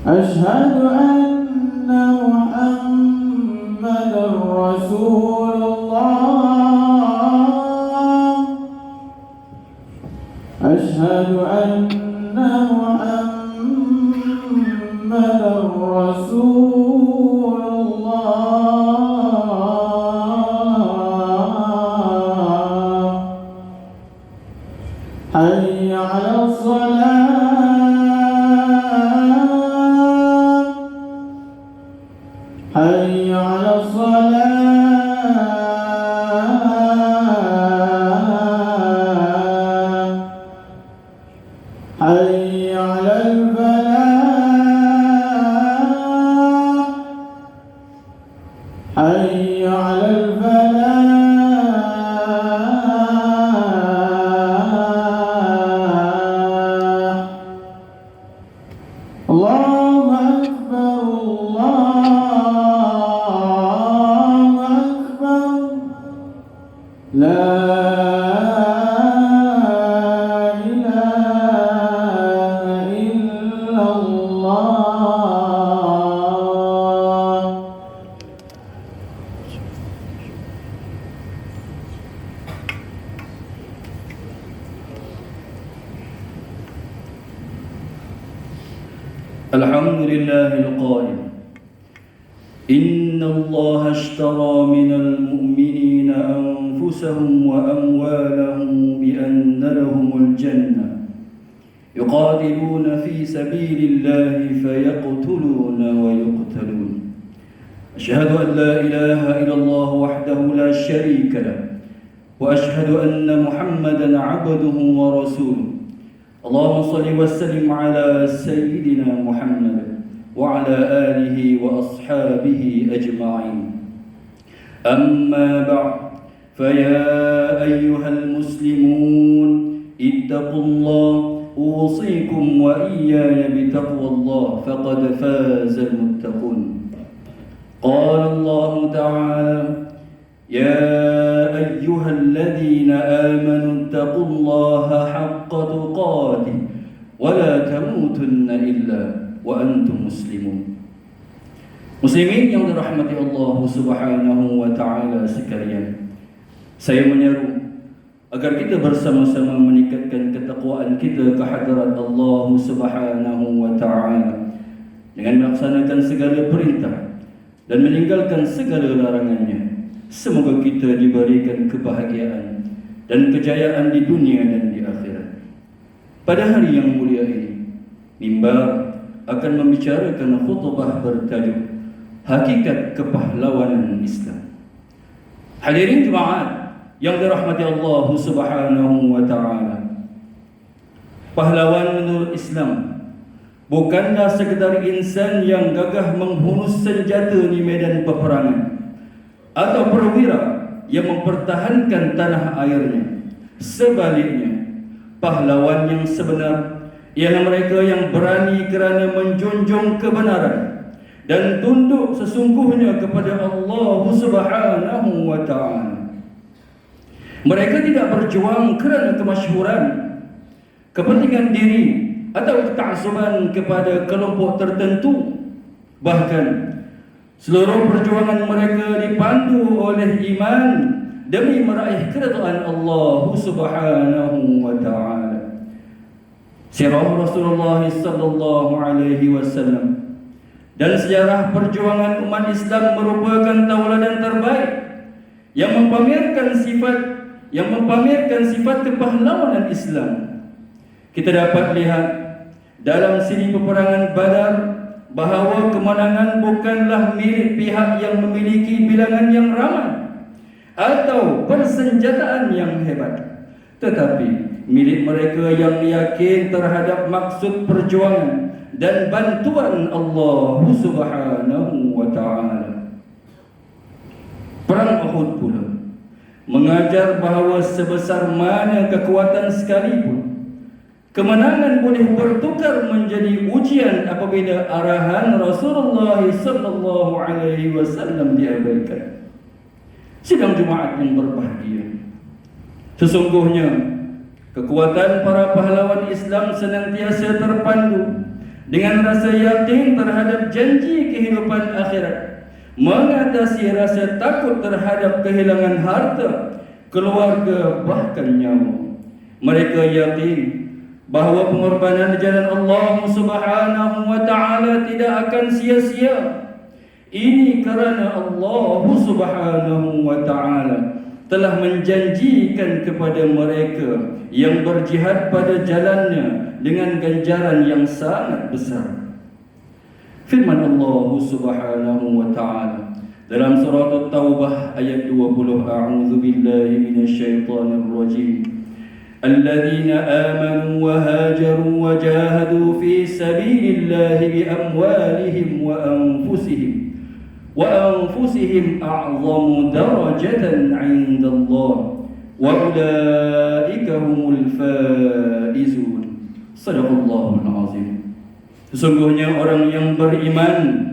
أشهد أن محمدا رسول الله. أشهد أن محمدا رسول الله. حي على الصلاة. حي على الصلاة. حي على الفلاح. حي على الفلاح. الله أكبر الله أكبر. لا إله إلا الله. الحمد لله القائل إن الله اشترى من المؤمنين أنفسهم وأموالهم بأن لهم الجنة يقاتلون في سبيل الله فيقتلون ويقتلون. أشهد أن لا إله إلا الله وحده لا شريك له وأشهد أن محمدا عبده ورسوله. اللهم صل وسلم على سيدنا محمد وعلى آله وأصحابه أجمعين. أما بعد، فيا أيها المسلمون اتقوا الله، أوصيكم وإياي بتقوى الله، فقد فاز المتقون. قال الله تعالى: يا أيها الذين آمنوا اتقوا الله حق تقاته ولا تموتن إلا وأنتم مسلمون. Muslimin yang dirahmati Allah Subhanahu wa taala sekalian, saya menyeru agar kita bersama-sama meningkatkan ketakwaan kita ke hadirat Allah Subhanahu wa taala dengan melaksanakan segala perintah dan meninggalkan segala larangannya. Semoga kita diberikan kebahagiaan dan kejayaan di dunia dan di akhirat. Pada hari yang mulia ini, mimbar akan membicarakan khutbah bertajuk Hakikat Kepahlawanan Islam. Hadirin jemaat yang dirahmati Allah Subhanahu wa taala, pahlawan menurut Islam bukanlah sekedar insan yang gagah menghunus senjata di medan peperangan atau perwira yang mempertahankan tanah airnya. Sebaliknya, pahlawan yang sebenar ialah mereka yang berani kerana menjunjung kebenaran dan tunduk sesungguhnya kepada Allah Subhanahu wa taala. Mereka tidak berjuang kerana kemasyhuran, kepentingan diri atau ketaksuban kepada kelompok tertentu. Bahkan seluruh perjuangan mereka dipandu oleh iman demi meraih keridhaan Allah Subhanahu wa taala. Sirah Rasulullah sallallahu alaihi wasallam dan sejarah perjuangan umat Islam merupakan tauladan terbaik yang memamerkan sifat kepahlawanan Islam. Kita dapat lihat dalam siri peperangan Badar bahawa kemenangan bukanlah milik pihak yang memiliki bilangan yang ramai atau persenjataan yang hebat, tetapi milik mereka yang yakin terhadap maksud perjuangan dan bantuan Allah Subhanahu wa taala. Perang Uhud pula mengajar bahawa sebesar mana kekuatan sekalipun, kemenangan boleh bertukar menjadi ujian apabila arahan Rasulullah sallallahu alaihi wasallam diabaikan. Sidang Jumaat yang berbahagia, sesungguhnya Kekuatan para pahlawan Islam senantiasa terpandu dengan rasa yakin terhadap janji kehidupan akhirat, mengatasi rasa takut terhadap kehilangan harta, keluarga, bahkan nyawa. Mereka yakin bahawa pengorbanan di jalan Allah Subhanahu wa taala tidak akan sia-sia. Ini kerana Allah Subhanahu wa taala telah menjanjikan kepada mereka yang berjihad pada jalannya dengan ganjaran yang sangat besar. Firman Allah Subhanahu wa taala dalam surah At-Taubah ayat 20, A'udzu billahi minasyaitonir rajim. Alladzina amanu wa hajaru wa jahadu fi sabilillahi bi amwalihim wa anfusihim a'zamu darajatan 'inda Allah wa ulaika humul faizun. Shadaqallahul azim. Sesungguhnya orang yang beriman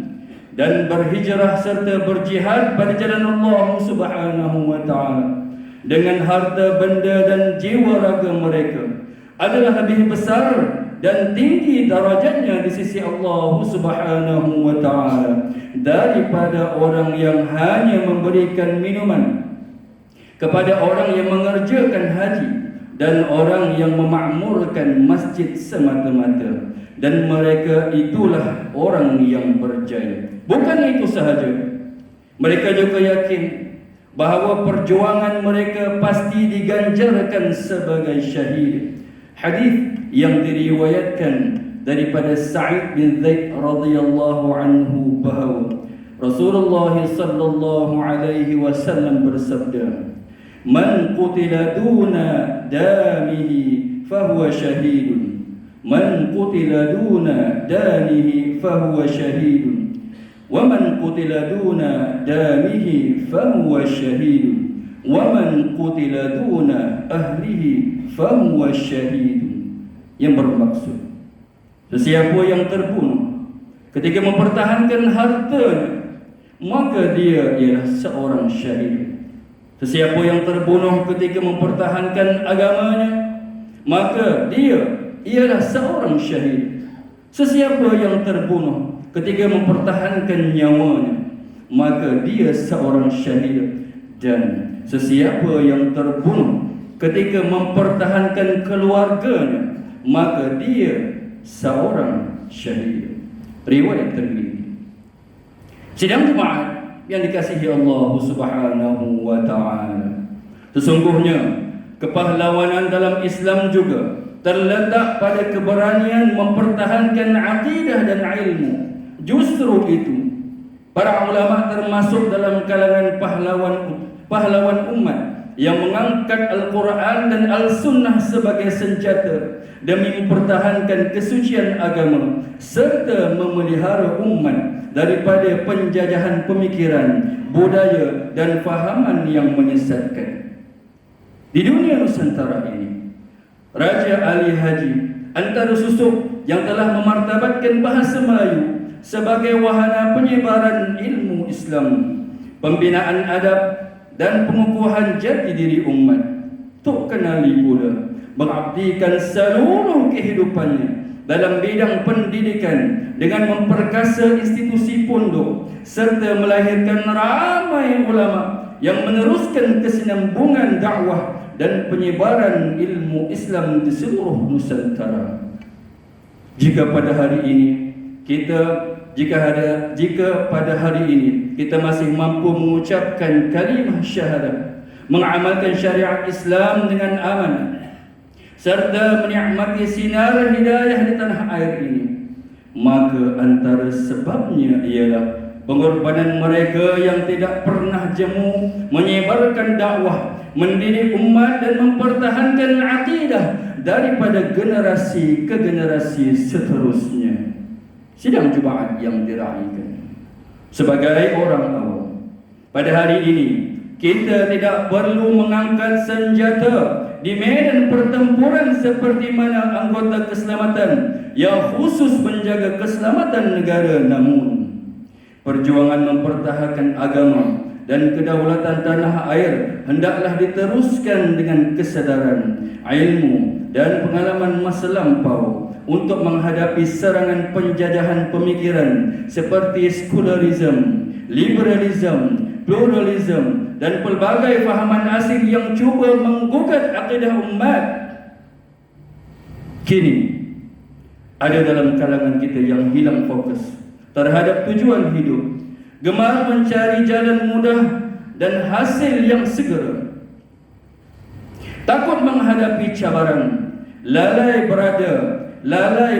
dan berhijrah serta berjihad pada jalan Allah Subhanahu wa taala dengan harta benda dan jiwa raga mereka adalah lebih besar dan tinggi darajatnya di sisi Allah Subhanahu wa taala daripada orang yang hanya memberikan minuman kepada orang yang mengerjakan haji dan orang yang memakmurkan masjid semata-mata, dan mereka itulah orang yang berjaya. Bukan itu sahaja, mereka juga yakin bahawa perjuangan mereka pasti diganjarkan sebagai syahid. Hadis yang diriwayatkan daripada Sa'id bin Zaid radhiyallahu anhu bahawa Rasulullah sallallahu alaihi wasallam bersabda, "Man qutila duna damihi fahuwa syahidun. Man qutila duna danihi fahuwa syahidun. Wa man qutila duna damihi fahuwa syahidun. Wa man qutila duna ahlihi fahuwa syahidun." Yang bermaksud, sesiapa yang terbunuh ketika mempertahankan hartanya, maka dia ialah seorang syahid. Sesiapa yang terbunuh ketika mempertahankan agamanya, maka dia ialah seorang syahid. Sesiapa yang terbunuh ketika mempertahankan nyawanya, maka dia seorang syahid. Dan sesiapa yang terbunuh ketika mempertahankan keluarganya, maka dia seorang syahid. Riwayat Tirmizi. Sidang jemaat yang dikasihi Allah Subhanahu wa taala, sesungguhnya kepahlawanan dalam Islam juga terletak pada keberanian mempertahankan akidah dan ilmu. Justru itu para ulama termasuk dalam kalangan pahlawan umat yang mengangkat Al-Quran dan Al-Sunnah sebagai senjata demi mempertahankan kesucian agama serta memelihara umat daripada penjajahan pemikiran, budaya dan fahaman yang menyesatkan. Di dunia Nusantara ini, Raja Ali Haji antara susuk yang telah memartabatkan bahasa Melayu sebagai wahana penyebaran ilmu Islam, pembinaan adab dan pengukuhan jati diri umat. Tok Kenali pula mengabdikan seluruh kehidupannya dalam bidang pendidikan dengan memperkasa institusi pondok serta melahirkan ramai ulama yang meneruskan kesinambungan dakwah dan penyebaran ilmu Islam di seluruh Nusantara. Jika pada hari ini kita masih mampu mengucapkan kalimah syahadah, mengamalkan syariat Islam dengan amanah, serta menikmati sinar hidayah di tanah air ini, maka antara sebabnya ialah pengorbanan mereka yang tidak pernah jemu menyebarkan dakwah, mendidik umat dan mempertahankan akidah daripada generasi ke generasi seterusnya. Sidang Jumaat yang diraikan, sebagai orang awam, pada hari ini kita tidak perlu mengangkat senjata di medan pertempuran seperti mana anggota keselamatan yang khusus menjaga keselamatan negara. Namun perjuangan mempertahankan agama dan kedaulatan tanah air hendaklah diteruskan dengan kesadaran, ilmu dan pengalaman masa lampau untuk menghadapi serangan penjajahan pemikiran seperti sekularisme, liberalisme, pluralisme dan pelbagai fahaman asing yang cuba menggugat akidah umat. Kini ada dalam kalangan kita yang hilang fokus terhadap tujuan hidup, gemar mencari jalan mudah dan hasil yang segera, takut menghadapi cabaran, lalai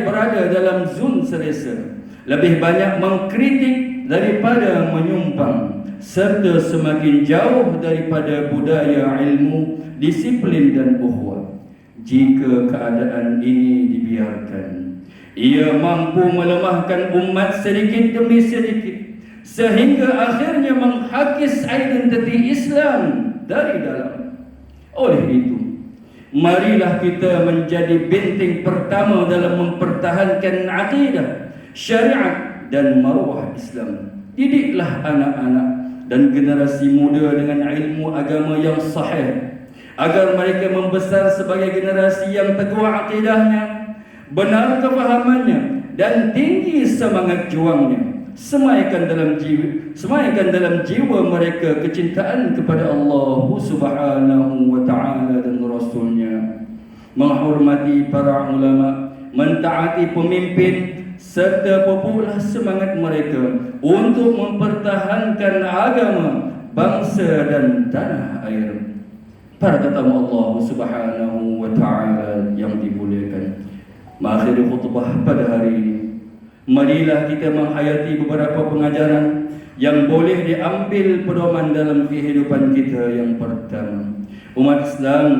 berada dalam zon selesa, lebih banyak mengkritik daripada menyumbang, serta semakin jauh daripada budaya ilmu, disiplin dan ukhuwah. Jika keadaan ini dibiarkan, ia mampu melemahkan umat sedikit demi sedikit, sehingga akhirnya menghakis identiti Islam dari dalam. Oleh itu, marilah kita menjadi benteng pertama dalam mempertahankan akidah, syariat dan maruah Islam. Didiklah anak-anak dan generasi muda dengan ilmu agama yang sahih, agar mereka membesar sebagai generasi yang teguh akidahnya, benar kefahamannya dan tinggi semangat juangnya. Semaikan dalam jiwa mereka kecintaan kepada Allah Subhanahu wa ta'ala dan Rasulnya, menghormati para ulama, mentaati pemimpin, serta pupuklah semangat mereka untuk mempertahankan agama, bangsa dan tanah air. Para tetamu Allah Subhanahu wa ta'ala yang dimuliakan, mengakhiri khutbah pada hari ini, marilah kita menghayati beberapa pengajaran yang boleh diambil pedoman dalam kehidupan kita. Yang pertama, umat Islam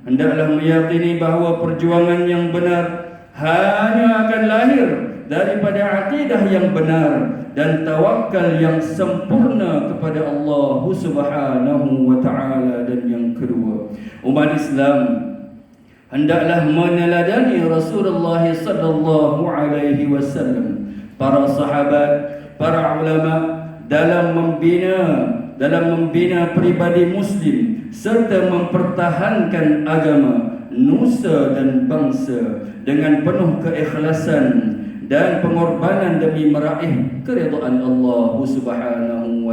hendaklah meyakini bahawa perjuangan yang benar hanya akan lahir daripada akidah yang benar dan tawakal yang sempurna kepada Allah Subhanahu wa ta'ala. Dan yang kedua, umat Islam hendaklah meneladani Rasulullah sallallahu alaihi wasallam, para sahabat, para ulama dalam membina pribadi muslim serta mempertahankan agama, nusa dan bangsa dengan penuh keikhlasan dan pengorbanan demi meraih keridhaan Allah Subhanahu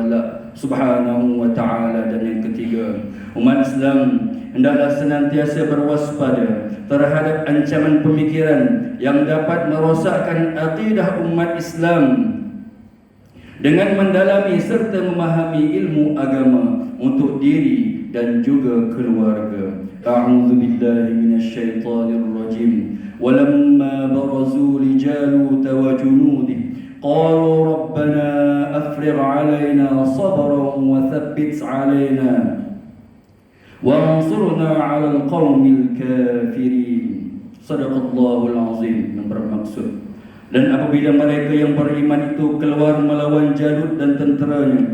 wa ta'ala. Dan yang ketiga, umat Islam hendaklah senantiasa berwaspada terhadap ancaman pemikiran yang dapat merosakkan akidah umat Islam dengan mendalami serta memahami ilmu agama untuk diri dan juga keluarga. A'udzu billahi minasyaitonir rajim. Walamma barazu li Jalut wa junudihi qalu rabbana afrigh 'alaina sabran wa thabbit 'alaina wansurna 'alal qaumil kafirin. Shadaqallahul azim. Yang bermaksud, dan apabila mereka yang beriman itu keluar melawan Jalut dan tenteranya,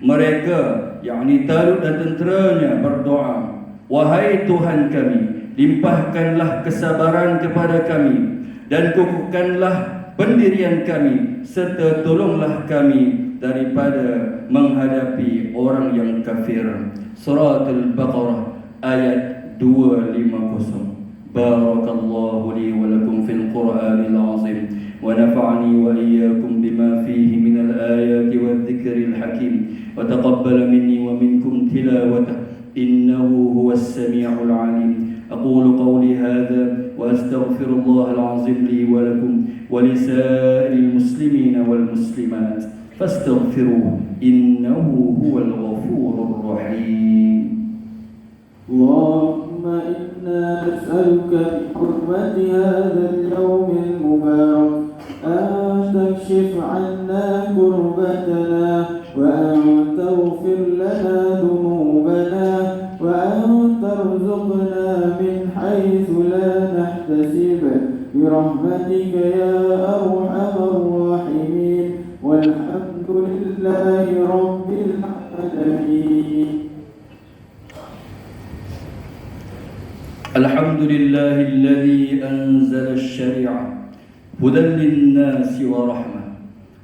mereka, yakni Talut dan tenteranya, berdoa, wahai Tuhan kami, limpahkanlah kesabaran kepada kami dan kukuhkanlah pendirian kami, serta tolonglah kami daripada menghadapi orang yang kafir. Surah Al-Baqarah ayat 250. Barakallahu li wa lakum fil Qur'anil azim wa nafa'ani wa iyyakum bima fihi minal ayati wadh-dhikril hakim wa taqabbala minni wa minkum tilawatahu innahu huwas sami'ul 'alim. أقول قولي هذا وأستغفر الله العظيم لي ولكم ولسائر المسلمين والمسلمات فاستغفروه إنه هو الغفور الرحيم. اللهم إنا نسألك بحرمة هذا اليوم المبارك أن تكشف عنا كربتنا وأن تغفر لنا ذنوبنا وأن ترزقنا من حيث لا نحتسب برحمتك يا أرحم الراحمين والحمد لله رب العالمين. الحمد لله الذي أنزل الشريعة هدى للناس ورحمة.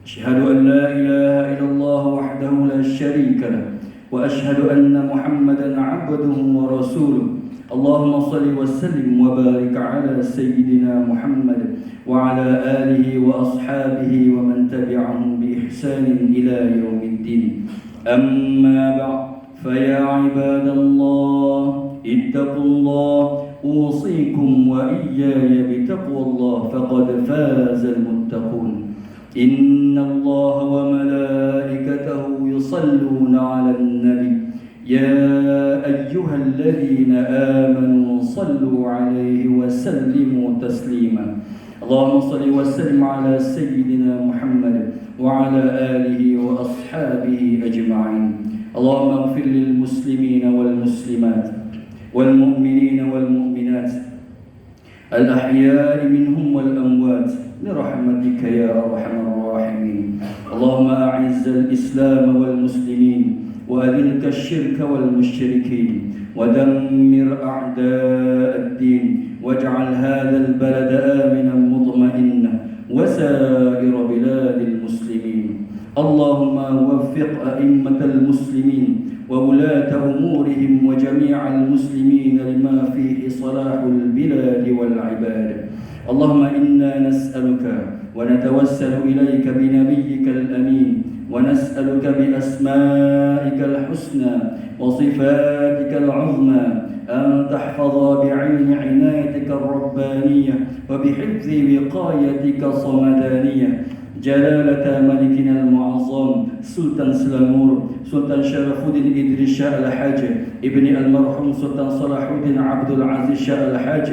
أشهد أن لا إله إلا الله وحده لا شريك له وأشهد أن محمدا عبده ورسوله. اللهم صل وسلم وبارك على سيدنا محمد وعلى آله وأصحابه ومن تبعهم بإحسان إلى يوم الدين. أما بعد، فيا عباد الله اتقوا الله، أوصيكم وإياي بتقوى الله، فقد فاز المتقون. إن الله وملائكته يصلون على النبي يا أيها الذين آمنوا صلوا عليه وسلموا تسليما. اللهم صل وسلم على سيدنا محمد وعلى آله وأصحابه أجمعين. اللهم اغفر للمسلمين والمسلمات والمؤمنين والمؤمنات الأحياء منهم والأموات برحمتك يا أرحم الراحمين. اللهم أعز الإسلام والمسلمين وأذل الشرك والمشركين ودمر أعداء الدين، واجعل هذا البلد آمنا مطمئنا وسائر بلاد المسلمين. اللهم وفق أئمة المسلمين وولاة أمورهم وجميع المسلمين لما فيه صلاح البلاد والعباد. اللهم إنا نسألك ونتوسل إليك بنبيك الأمين، ونسألك بأسمائك الحسنى وصفاتك العظمى أن تحفظ بعين عنايتك الربانية وبحفظ وقايتك صمدانية جلالة ملكنا المعظم سلطان سلامور سلطان شرف الدين إدريس شاه الحاج ابن المرحوم سلطان صلاح الدين عبد العزيز شاه الحاج.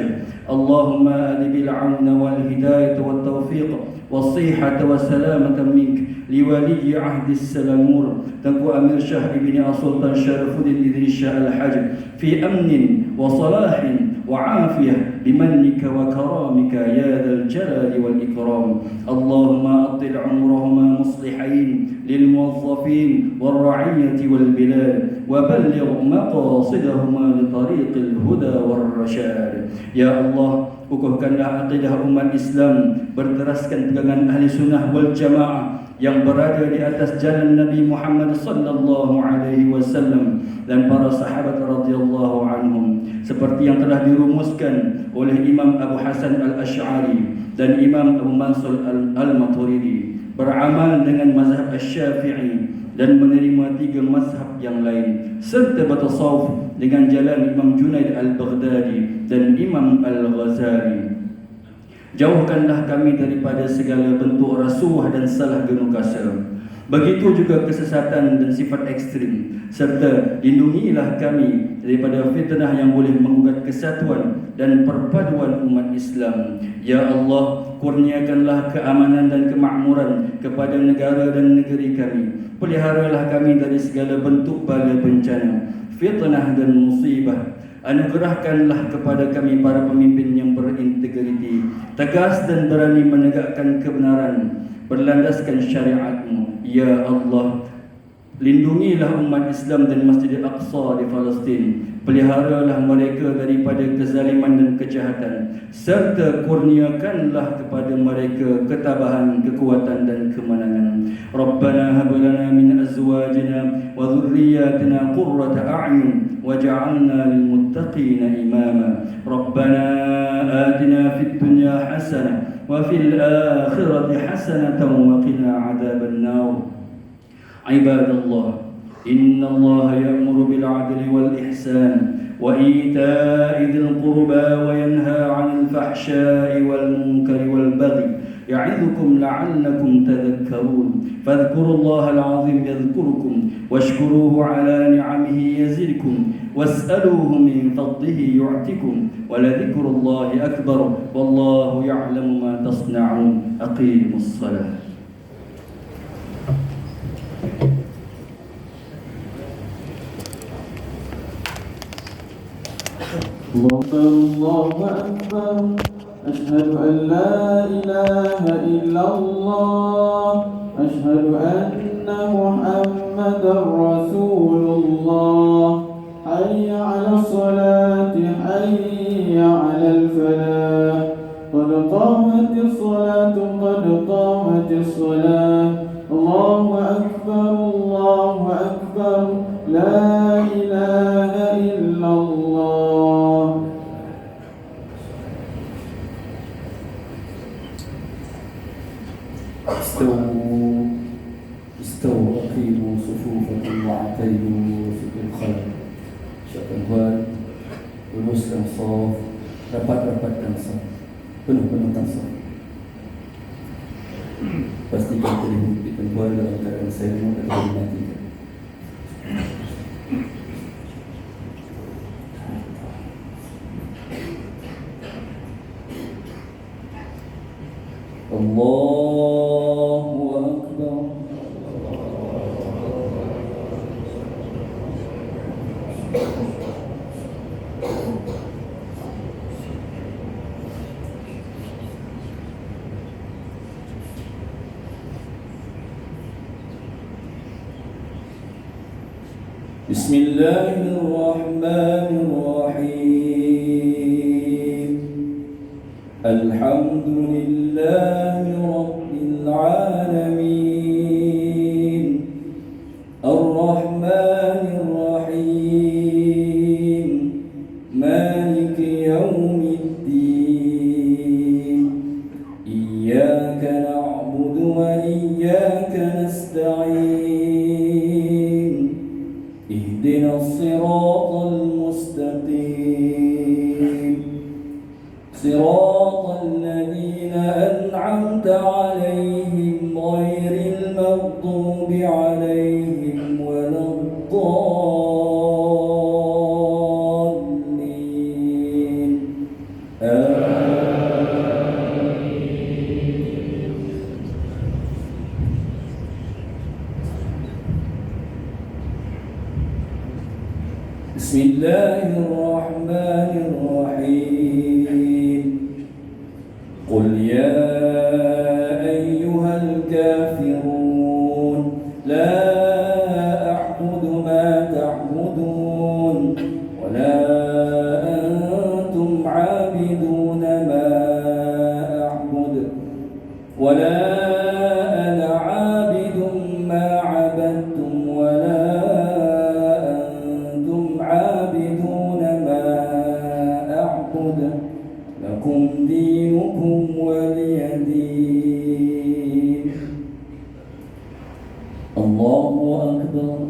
اللهم أدب العون والهداية والتوفيق والصيحة والسلامة منك لولي عهد السلامور تنكو أمير شاه ابن السلطان شرف الدين إدريس شاه الحاج في أمن وصلاح وعافية بمنك وكرامك يا ذا الجلال والإكرام. اللهم أطل عمرهما مصلحين للموظفين والرعية والبلاد، وبلغ مقاصدهما لطريق الهدى والرشاد. يا الله، kukuhkanlah akidah umat Islam berteraskan pegangan ahli sunnah wal jamaah yang berada di atas jalan Nabi Muhammad sallallahu alaihi wasallam dan para sahabat radhiyallahu anhum, seperti yang telah dirumuskan oleh Imam Abu Hasan Al-Asy'ari dan Imam Abu Mansur Al-Maturidi, beramal dengan mazhab Asy-Syafi'i dan menerima 3 mazhab yang lain, serta bertasawuf dengan jalan Imam Junaid Al-Baghdadi dan Imam Al-Ghazali. Jauhkanlah kami daripada segala bentuk rasuah dan salah genukasa, begitu juga kesesatan dan sifat ekstrim, serta lindungilah kami daripada fitnah yang boleh menggugat kesatuan dan perpaduan umat Islam. Ya Allah, kurniakanlah keamanan dan kemakmuran kepada negara dan negeri kami. Peliharalah kami dari segala bentuk bala bencana, fitnah dan musibah. Anugerahkanlah kepada kami para pemimpin yang berintegriti, tegas dan berani menegakkan kebenaran, berlandaskan syariat-Mu. Ya Allah, lindungilah umat Islam dan Masjid Al-Aqsa di Palestin. Peliharalah mereka daripada kezaliman dan kejahatan, serta kurniakanlah kepada mereka ketabahan, kekuatan dan kemenangan. Rabbana hab lana min azwajina wa dhurriyyatina qurrata a'yun waj'alna lil muttaqina imama. Rabbana atina fid dunya hasanah wa fil akhirati hasanatan wa qina 'adzaban nar. Ibadallah, إن الله يأمر بالعدل والإحسان وإيتاء ذي القربى وينهى عن الفحشاء والمنكر والبغي يعظكم لعلكم تذكرون. فاذكروا الله العظيم يذكركم واشكروه على نعمه يزدكم واسألوه من فضله يعطكم ولذكر الله أكبر والله يعلم ما تصنعون. أقيموا الصلاة. الله أكبر أشهد أن لا إله إلا الله أشهد أن محمدا رسول الله حي على الصلاة حي على الفلاح قد قامت الصلاة قد قامت الصلاة الله أكبر لا إله إلا الله استووا استووا أقيموا صفوفكم واعتدلوا في الخلق. Siapkan Tuhan, luruskan saf, rapat-rapatkan saf, penuh-penuhkan saf. Pastikan terlibat Tuhan dalam keadaan seremon dan dimatikan. Allahu Akbar. Bismillahirrahmanirrahim. Alhamdulillahi Rabbil Alamin. Ar-Rahmanir Rahim. Maliki Yawmiddin. Iyyaka na'budu wa iyyaka nasta'in. Ihdina as-siratal mustaqim. Siratal ladzina an'amta 'alaihim ghairil maghdubi 'alaihim waladdallin. Bismillahirrahmanirrahim. Qul ya ayyuhal kafirun la a'budu ma ta'budun wa la antum 'abiduna ma a'budu wa la ana 'abidun ma 'abadtum wa la lakum dinukum waliyadin. Allahu Akbar.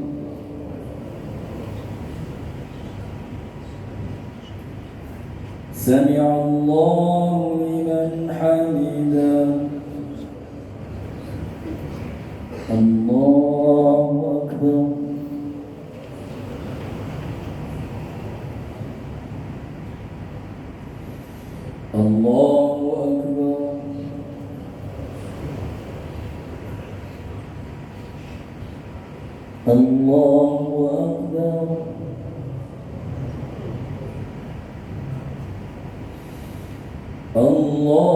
Sami'a Allahu liman hamidah. Allahu Akbar. Allahu Akbar. Allahu Akbar.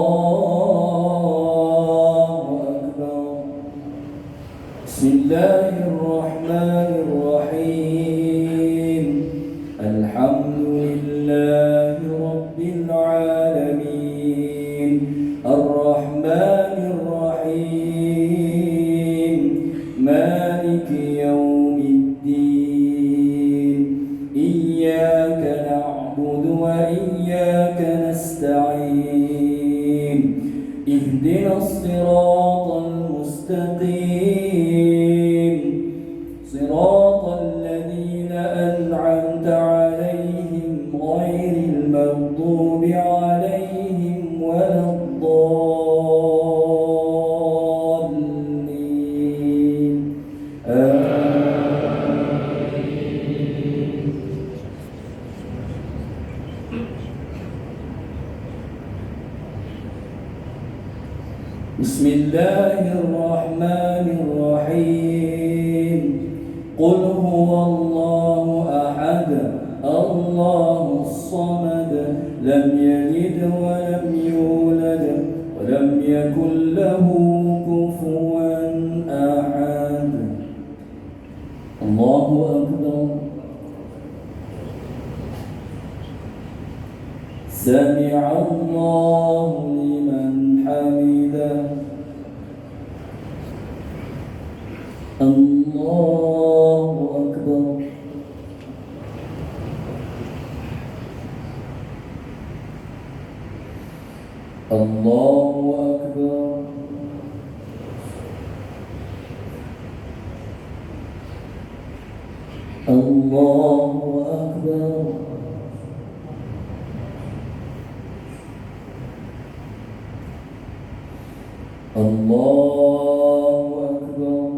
Allahu Akbar. Bismillahirrahmanirrahim. Alhamdulillahi Rabbil Alamin. Ar-Rahmanir Rahim. Maliki Yawmiddin. Iyyaka na'budu wa iyyaka nasta'in. Ihdinas siratal mustaqim. Siratal ladzina an'amta 'alaihim ghairil maghdubi 'alaihim waladdallin. Bismillahirrahmanirrahim. Qul huwallahu ahad. Allahus samad. Lam yalid wa lam yulad wa lam yakul lahu kufuwan ahad. Allahu Akbar. Sami'a Allahu liman hamidah. Allahu Akbar. Allahu Akbar. الله أكبر.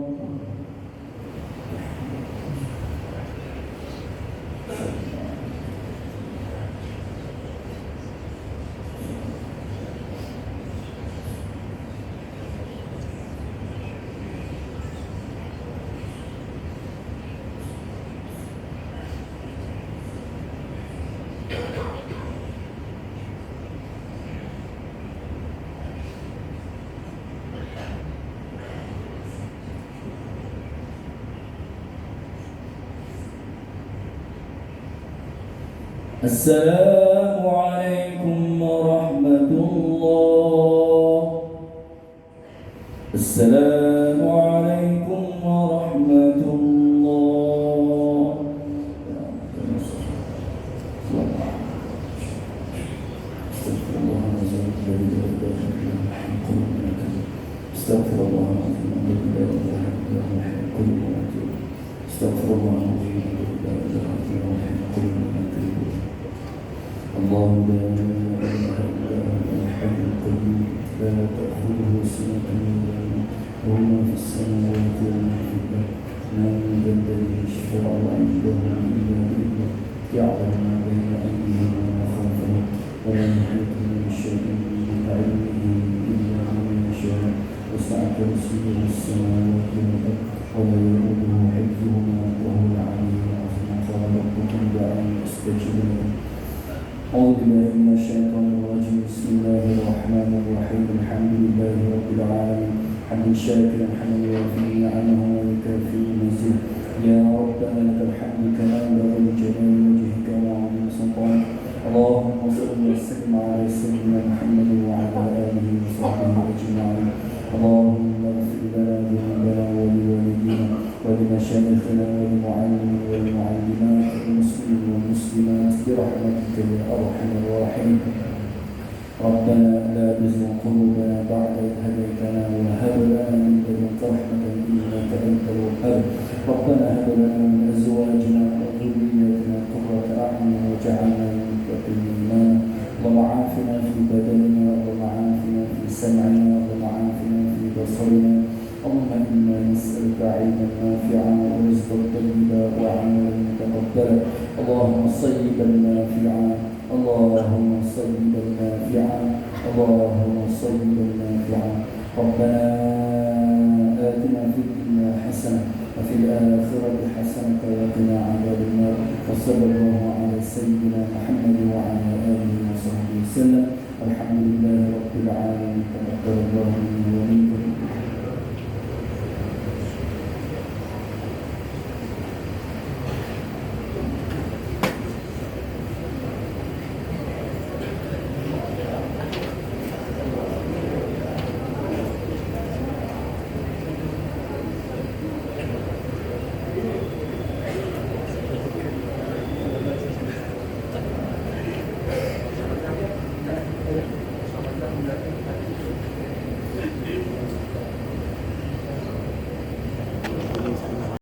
السلام عليكم ورحمة الله. السلام عليكم ورحمة الله. استغفر الله العظيم الذي لا اله الا هو الحي القيوم واتوب. استغفر الله العظيم الذي لا اله الا هو الحي القيوم واتوب. الله لا اله الا هو الحي القيوم لا تاخذه سنه ولا نوم له ما في السماوات وما في الارض. من ذا الذي يشفع عنده الا باذنه يعلم ما بين ايديهم وما خلفهم ولا يحيطون من شيء من علمه الا بما يشاء. وسع كرسيه السماوات والارض ولا يؤوده حفظهما وهو العلي العظيم. قال ربكم دعوني استجب لكم. أعوذ بالله من الشيطان الرجيم. بسم الله الرحمن الرحيم. الحمد لله رب العالمين حمدا شاكرا حمدا يوافي نعمه ويكافئ مزيده. يا ربنا لك الحمد كما ينبغي لجلال وجهك وعظيم سلطانك. اللهم صل وسلم على سيدنا محمد وعلى آله وصحبه أجمعين. اللهم اغفر لنا ذنوبنا ولوالدينا ولمشايخنا وللمعلمين والمعلمات والمسلمين والمسلمات برحمتك يا أرحم الراحمين. ربنا لا تزغ قلوبنا بعد إذ هديتنا وهب لنا من لدنك رحمة إنك أنت الوهاب. ربنا هب لنا من أزواجنا وذرياتنا قرة أعين واجعلنا للمتقين إماما. اللهم عافنا في بدننا اللهم عافنا في سمعنا اللهم عافنا في بصرنا. اللهم إنا نسألك علما نافعا ورزقا طيبا وعملا متقبلا. اللهم صيبا نافعا اللهم صيبا نافعا اللهم صيبا نافعا. ربنا آتنا في الدنيا حسنة وفي الآخرة حسنة وقنا عذاب النار. وصلى الله على سيدنا محمد وعلى آله وصحبه وسلم. الحمد لله رب العالمين. تقبل الله منا ومنكم.